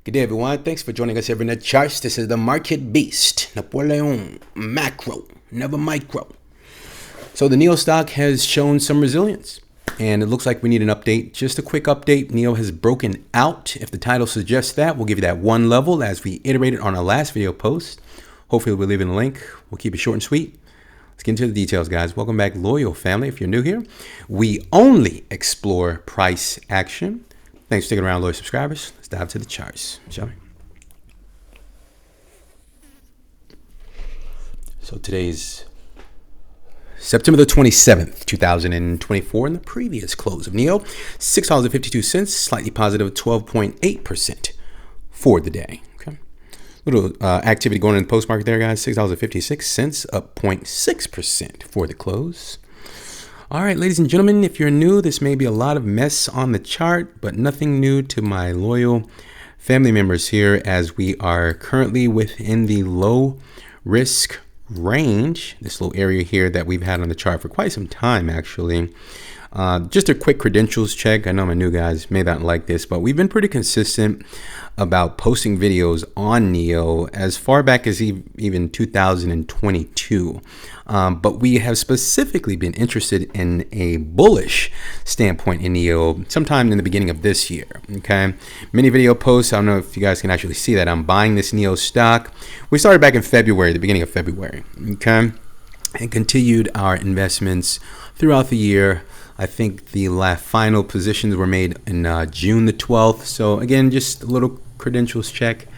Good day, everyone. Thanks for joining us here in the charts. This is the market beast, Napoleon, macro, never micro. So the NEO stock has shown some resilience, and it looks like we need an update. Just a quick update. NEO has broken out. If the title suggests that, we'll give you that one level as we iterated on our last video post. Hopefully we'll leave in a link. We'll keep it short and sweet. Let's get into the details, guys. Welcome back, loyal family. If you're new here, we only explore price action. Thanks for sticking around, loyal subscribers. Let's dive to the charts, shall we? So today's September the 27th, 2024, and the previous close of NEO, $6.52, slightly positive 12.8% for the day. Okay, little activity going in the post market there, guys. $6.56, up 0.6% for the close. All right, ladies and gentlemen, if you're new, this may be a lot of mess on the chart, but nothing new to my loyal family members here, as we are currently within the low risk range, this little area here that we've had on the chart for quite some time, actually. Just a quick credentials check. I know my new guys may not like this, but we've been pretty consistent about posting videos on NEO as far back as even 2022. But we have specifically been interested in a bullish standpoint in NEO sometime in the beginning of this year. Okay, many video posts. I don't know if you guys can actually see that I'm buying this NEO stock. We started back in February, the beginning of February. Okay, and continued our investments throughout the year. I think the final positions were made in June the 12th. So again, just a little credentials check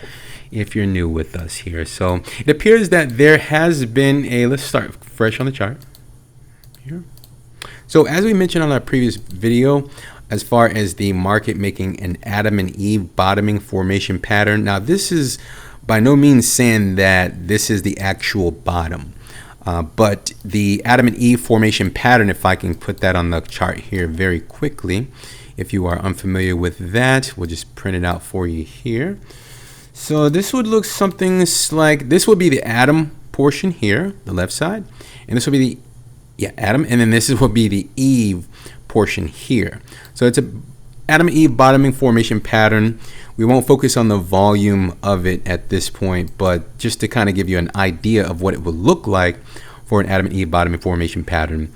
if you're new with us here. So it appears that there has been let's start fresh on the chart here. So as we mentioned on our previous video, as far as the market making an Adam and Eve bottoming formation pattern, now this is by no means saying that this is the actual bottom. But the Adam and Eve formation pattern, if I can put that on the chart here very quickly, if you are unfamiliar with that, we'll just print it out for you here. So this would look something like, this would be the Adam portion here, the left side, and this would be the Adam, and then this would be the Eve portion here. So it's a Adam and Eve bottoming formation pattern. We won't focus on the volume of it at this point, but just to kind of give you an idea of what it would look like for an Adam and Eve bottoming formation pattern,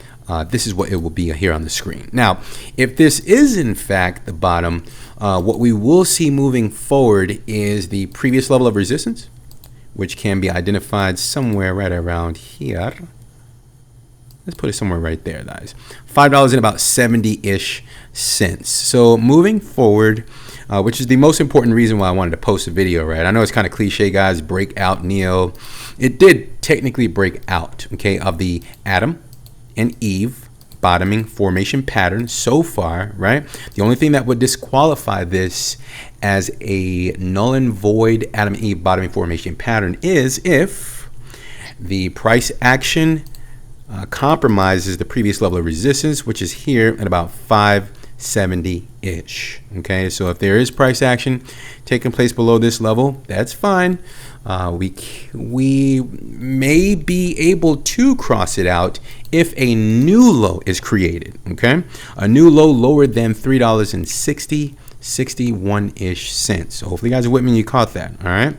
this is what it will be here on the screen. Now, if this is in fact the bottom, what we will see moving forward is the previous level of resistance, which can be identified somewhere right around here. Let's put it somewhere right there, guys. $5 and about 70-ish cents. So moving forward, which is the most important reason why I wanted to post a video, right? I know it's kind of cliche, guys, break out NEO. It did technically break out, okay, of the Adam and Eve bottoming formation pattern so far, right? The only thing that would disqualify this as a null and void Adam and Eve bottoming formation pattern is if the price action compromises the previous level of resistance, which is here at about 570-ish. Okay, so if there is price action taking place below this level, that's fine. We may be able to cross it out if a new low is created. Okay, a new low lower than $3.61-ish cents. So hopefully you guys are with me and you caught that. All right.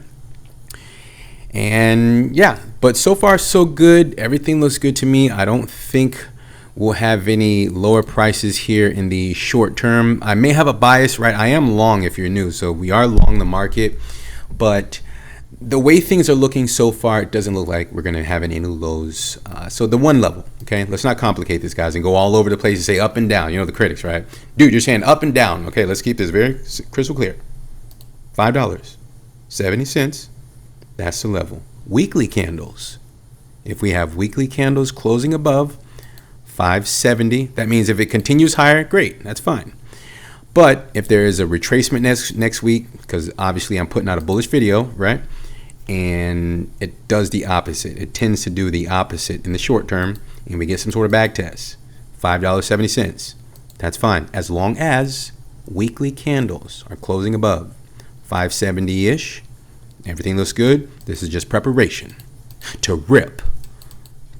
And yeah, but so far so good. Everything looks good to me. I don't think we'll have any lower prices here in the short term. I may have a bias, right? I am long if you're new, so we are long the market, but the way things are looking so far, it doesn't look like we're going to have any new lows. So the one level, okay, let's not complicate this, guys, and go all over the place and say up and down. You know the critics, right? Dude, you're saying up and down. Okay, let's keep this very crystal clear. $5.70. That's the level. Weekly candles. If we have weekly candles closing above 570, that means if it continues higher, great, that's fine. But if there is a retracement next week, because obviously I'm putting out a bullish video, right? And it does the opposite. It tends to do the opposite in the short term, and we get some sort of back test. $5.70. That's fine, as long as weekly candles are closing above 570-ish. Everything looks good. This is just preparation to rip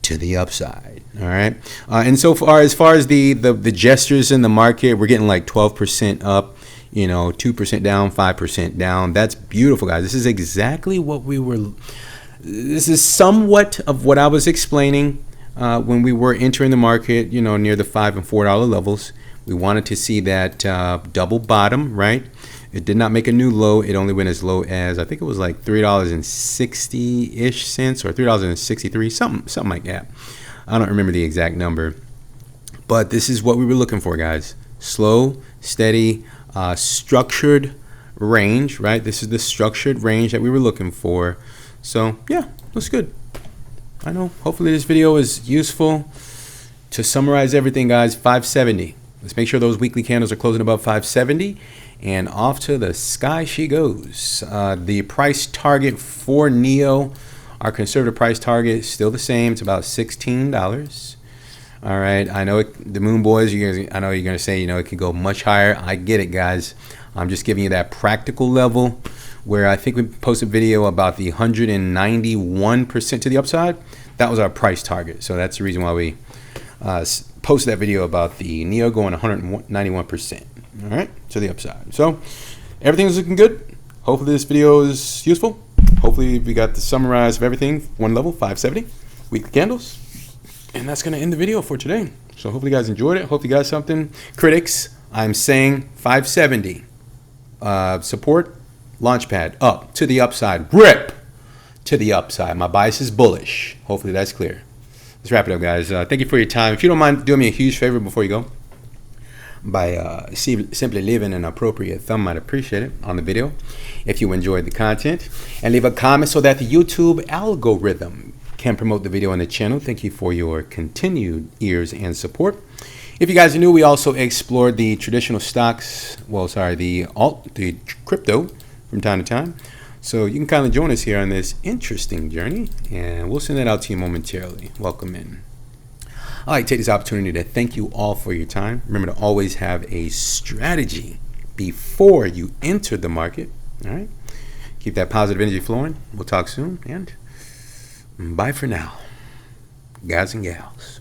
to the upside. All right. And so far as the gestures in the market, we're getting like 12% up you know, 2% down, 5% down. That's beautiful, guys. This is exactly what this is somewhat of what I was explaining when we were entering the market, you know, near the $5 and $4 levels. We wanted to see that double bottom, right? It did not make a new low. It only went as low as, I think it was like $3.60-ish cents or $3.63, something like that. I don't remember the exact number. But this is what we were looking for, guys. Slow, steady, structured range, right? This is the structured range that we were looking for. So, yeah, looks good. I know. Hopefully this video is useful. To summarize everything, guys, 570. Let's make sure those weekly candles are closing above 570. And off to the sky she goes. The price target for NEO, our conservative price target, is still the same. It's about $16. All right. I know the Moon Boys, I know you're going to say, you know, it could go much higher. I get it, guys. I'm just giving you that practical level where I think we posted a video about the 191% to the upside. That was our price target. So that's the reason why we posted that video about the NEO going 191%. All right, to the upside. So everything's looking good. Hopefully this video is useful. Hopefully we got the summarize of everything. One level, 570, weekly candles. And that's going to end the video for today. So hopefully you guys enjoyed it. Hope you got something. Critics, I'm saying 570. Support, launchpad, up to the upside. Rip to the upside. My bias is bullish. Hopefully that's clear. Let's wrap it up, guys. Thank you for your time. If you don't mind doing me a huge favor before you go, by simply leaving an appropriate thumb, I'd appreciate it on the video if you enjoyed the content, and leave a comment so that the YouTube algorithm can promote the video on the channel. Thank you for your continued ears and support. If you guys are new, we also explored the traditional stocks, the crypto from time to time. So you can kind of join us here on this interesting journey, and we'll send that out to you momentarily. Welcome in. I'd like to take this opportunity to thank you all for your time. Remember to always have a strategy before you enter the market. All right. Keep that positive energy flowing. We'll talk soon, and bye for now, guys and gals.